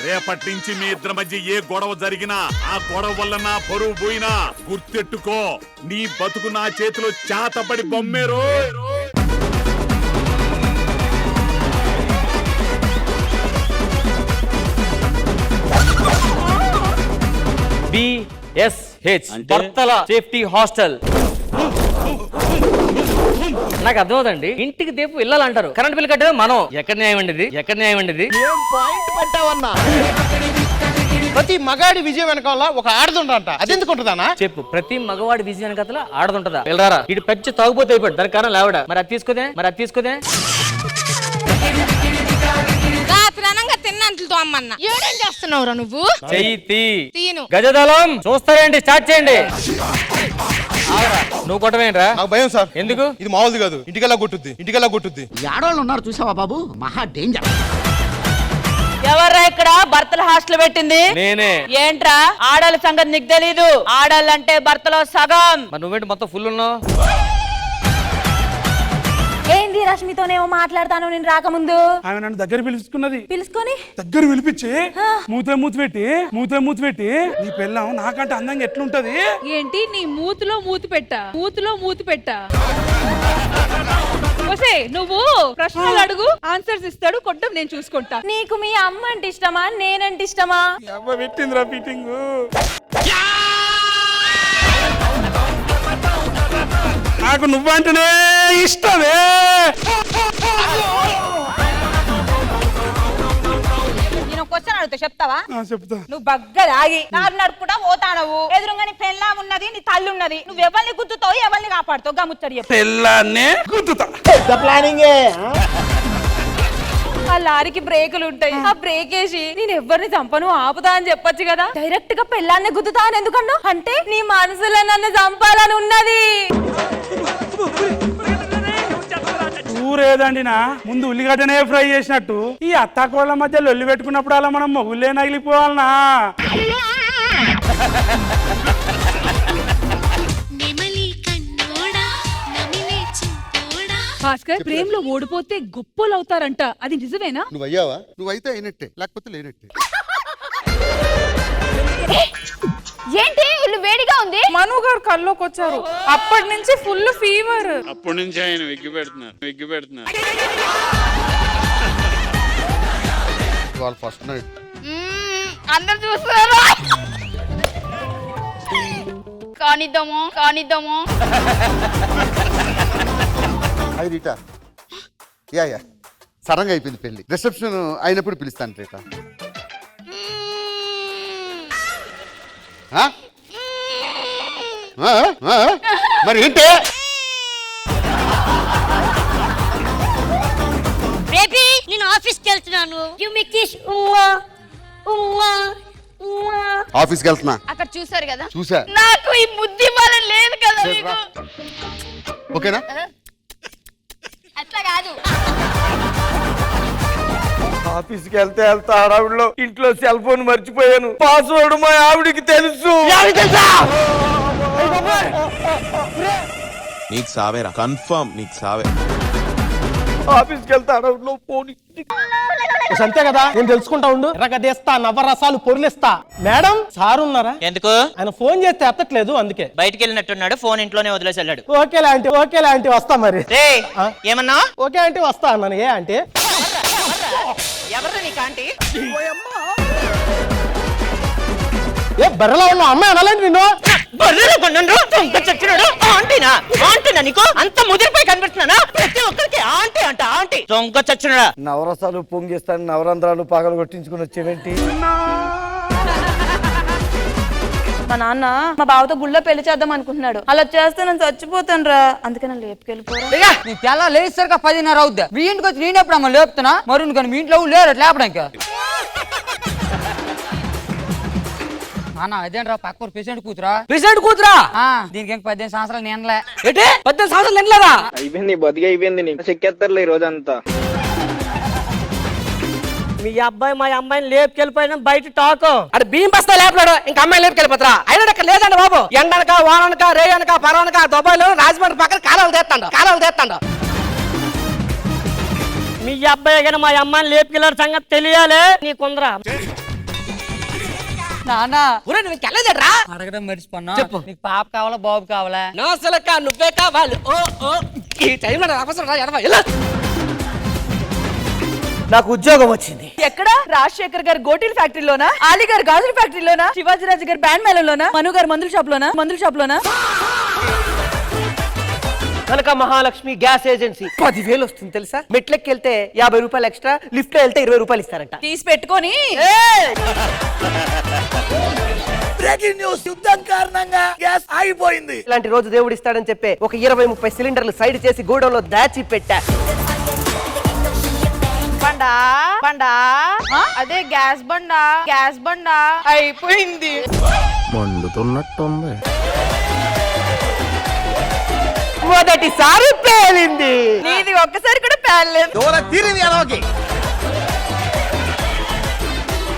రేపటి నుంచి మీ ఇద్దరి మధ్య ఏ గొడవ జరిగినా ఆ గొడవ వల్ల నా పరువు పోయినా గుర్తెట్టుకో, నీ బతుకు నా చేతిలో చాతపడి బొమ్మేరో. BSH భర్తల సేఫ్టీ హాస్టల్. నాకు అర్థమవుతండి, ఇంటికి దీపు ఇల్లాలంటారు, కరెంట్ బిల్ కట్టేది మనం. ఎక్కడ న్యాయం అండి ఇది? ఎక్కడ న్యాయం అండి ఇది? ఏం పాయింట్ పెట్టావన్నా? ప్రతి మగాడి విజయం వెనకాల ఒక ఆడదుంటా, అదెందుకు ఉంటుందన్నా? చెప్పు, ప్రతి మగవాడి విజయానికి కథల ఆడదుంటదా? వెళ్ళారా ఇటు పెంచి తాగుపోతే అయిపోయాడు, దాని కారణం లేవడా. మరి అది తీసుకోదే తిన్నంతలతో అమ్మన్నా. ఏడేం చేస్తున్నావురా నువ్వు? చెయ్యి గజదళం చూస్తారేంటి? స్టార్ట్ చేయండి. నువ్వు కొట్టవేంట్రా? నాకు భయం సార్. ఎందుకు? ఇది మామూలుది కాదు, ఇంటికెలా కొట్టుద్ది. ఆడవాళ్ళు ఉన్నారు చూసావా బాబు, మహా డేంజర్. ఎవర్రా ఇక్కడ భర్తల హాస్టల్ పెట్టింది? నేనే. ఏంట్రా ఆడాళ్ళ సంగతి నీకు తెలీదు? ఆడాళ్ళంటే భర్తలో సగం. మరి నువ్వేంటి మొత్తం ఫుల్ ఉన్నావు? ఏంది రష్మితోనేమో మాట్లాడతాను నేను రాకముందు. ఆమె నన్ను దగ్గర పిలుచుకొని దగ్గర పిలిపించి మూతి పెట్టి నీ పెళ్ళాం నాకంటే అందంగా ఎట్లుంటది? ఏంటి నీ మూతిలో మూతి పెట్టా? ఒసే నువ్వు ప్రశ్నలు అడుగు, ఆన్సర్స్ ఇస్తాడు, కొట్టం నేను చూసుకుంటా. నీకు మీ అమ్మ అంటే ఇష్టమా నేనంటే ఇష్టమా? అవ్వ పెట్టిందిరా ఫిట్టింగ్. నాకు నువ్వంటేనే ఇష్టమే. నేను క్వశ్చన్ అడుగుతా, చెప్తావా? చెప్తా. నువ్వు బగ్గ ఆగి నారు నడుపుకుంటా పోతానవు, ఎదురుగా నీ పెళ్ళాం ఉన్నది, నీ తల్లి ఉన్నది, నువ్వు ఎవరిని గుద్దుతావు, ఎవరిని కాపాడుతావు? గముచ్చడి చెప్పు. పెళ్ళాన్నే గుద్దుతా. ప్లానింగే. ఆ లారీకి బ్రేకులు ఉంటాయి, ఆ బ్రేక్ వేసి నేను ఎవరిని చంపను ఆపుతా అని చెప్పొచ్చు కదా. డైరెక్ట్ గా పెళ్ళాన్ని గుద్దుతా అని ఎందుకన్నా? అంటే నీ మనసులో నన్ను చంపాలని ఉన్నది. ఊరేదండినా ముందు ఉల్లిగడ్డనే ఫ్రై చేసినట్టు ఈ అత్తాకోళ్ళ మధ్య లొల్లి పెట్టుకున్నప్పుడు అలా మనం మొగుళ్ళే నగిలిపోవాలనా? భాస్కర్, ప్రేమలో ఓడిపోతే గొప్పలు అవుతారంట, అది నిజమేనా? నువ్వు అయ్యావా? నువ్వైతే అయినట్టే, లేకపోతే లేనట్టే. ఏంటి ఇల్లు వేడిగా ఉంది? మను గారు కల్లోకి వచ్చారు, అప్పటి నుంచి ఫుల్ ఫీవర్. అప్పటి నుంచి ఆయన విగ్గి పెడుతున్నారు. వాళ్ళ ఫస్ట్ నైట్ అందరు చూస్తున్నారు. కానిద్దాము అది రీటా. యా సడన్ గా అయిపోయింది పెళ్లి. రిసెప్షన్ అయినప్పుడు పిలుస్తాను రీటా. మరి ఏంటి? బేబీ నేను ఆఫీస్కి వెళ్తున్నాను. ఆఫీస్కి వెళ్తున్నా. అక్కడ చూసారు కదా? చూసా. నాకు ఈ బుద్ధి వల్ల లేదు కదా మీకు. ఓకేనా? అట్లా కాదు. ఆఫీస్కి వెళ్తా ఆవిడలో ఇంట్లో సెల్ ఫోన్ మర్చిపోయాను, పాస్వర్డ్ మా ఆవిడికి తెలుసు. నీకు సావేరా, కన్ఫర్మ్ నీకు సావే. ఆఫీస్కి వెళ్తా ఆవిడలో ఫోన్ అంతే కదా, నేను తెలుసుకుంటా ఉండు. ఎర్రగదేస్తా, నవరసాలు పొరులిస్తా. మేడం సార్ ఉన్నారా? ఎందుకు? ఆయన ఫోన్ చేస్తే ఎత్తట్లేదు, అందుకే బయటికి వెళ్ళినట్టున్నాడు, ఫోన్ ఇంట్లోనే వదిలేసి వెళ్ళాడు. ఓకేలా ఆంటీ వస్తా. మరి ఏమన్నా? ఓకే ఆంటీ వస్తా అన్నాను. ఏ ఆంటీ? ఎవరు నీకు ఆంటీ? ఏ బర్రెలో ఉన్న అమ్మాయి అనాలండి నిన్ను. ఆంటీనా నీకు? అంత ముదిరిపోయి కనిపిస్తున్నానా? ప్రతి ఒక్కరికి ఆంటీ అంట, ఆంటీ దొంగ చచ్చినాడా. నవరసాలు పొంగిస్తాను, నవరంధ్రాలు పగలు కొట్టించుకుని వచ్చేవేంటి? మా నాన్న మా బావతో గుళ్ళో పెళ్లి చేద్దాం అనుకుంటున్నాడు. అలా చేస్తే నేను చచ్చిపోతాను రా, అందుకే నన్ను లేపుకెళ్ళిపోరా. నీ తెల్ల లేసరిగా 10:30 అవుద్ది. మీ ఇంటికి వచ్చి నేనెప్పుడు అమ్మ లేపుతున్నా? మరి కానీ మీ ఇంట్లో లేరు లేపడానికి. అన్న అదేంట్రా పక్క పేషెంట్ కూతురా? దీనికి 18 సంవత్సరాలు నేనలే. 18 సంవత్సరాలు నిండలేదా? అయిపోయింది బతికి అయిపోయింది. నీకు చెక్కేస్తారులే ఈ రోజంతా. మీ అబ్బాయి మా అమ్మాయిని లేపుకెళ్ళిపోయినా బయట టాక్. అక్కడ బియ్యం బస్తా లేపలేడు, ఇంకా అమ్మాయి లేపుకెళ్ళిపోతారా? అయినా అక్కడ లేదండి బాబు. ఎండనక వాననక రేయనక పరవనక దుబాయ్లో రాజమండ్రి పక్కన కాలువలు తెస్తాడు. మీ అబ్బాయి కానీ మా అమ్మాయిని లేపుకెళ్ళారు సంగతి తెలియాలి నీకుందరా. నానా అడగడం మర్చిపోన్నా. చెప్పు, నీకు పాప కావాలా బాబు కావాలా? నా అసలక నువ్వే కావాలి. ఓ ఓ ఈ టైంలో అవసరం రా, ఎడమ, ఎలా? నాకు ఉద్యోగం వచ్చింది. ఎక్కడ? రాజశేఖర్ గారు గోటీల ఫ్యాక్టరీలోనా, ఆలీ గారు గాజుల ఫ్యాక్టరీలోనా, శివాజీరాజు గారు బ్యాండ్ మేళంలోనా, మను గారు మందుల షాప్ లోనా? కనక మహాలక్ష్మి గ్యాస్ ఏజెన్సీ 10,000 వస్తుంది తెలుసా? మెట్లెక్కి వెళ్తే 50 రూపాయలు ఎక్స్ట్రా, లిఫ్ట్ లో వెళ్తే 20 రూపాయలు ఇస్తారంట. తీసి పెట్టుకొని బ్రేకింగ్ న్యూస్, యుద్ధం కారణంగా గ్యాస్ ఆగిపోయింది. ఇలాంటి రోజు దేవుడు ఇస్తాడని చెప్పే ఒక 20-30 సిలిండర్లు సైడ్ చేసి గూడెంలో దాచి పెట్టా. బండా అదే గ్యాస్ బండా అయిపోయింది. మండుతున్నట్టుంది. మొదటిసారి పేలింది. నీది ఒక్కసారి కూడా పేలలేదు.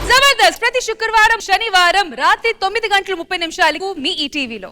జబర్దస్త్ ప్రతి శుక్రవారం శనివారం రాత్రి 9:30 మీ ఈటీవీలో.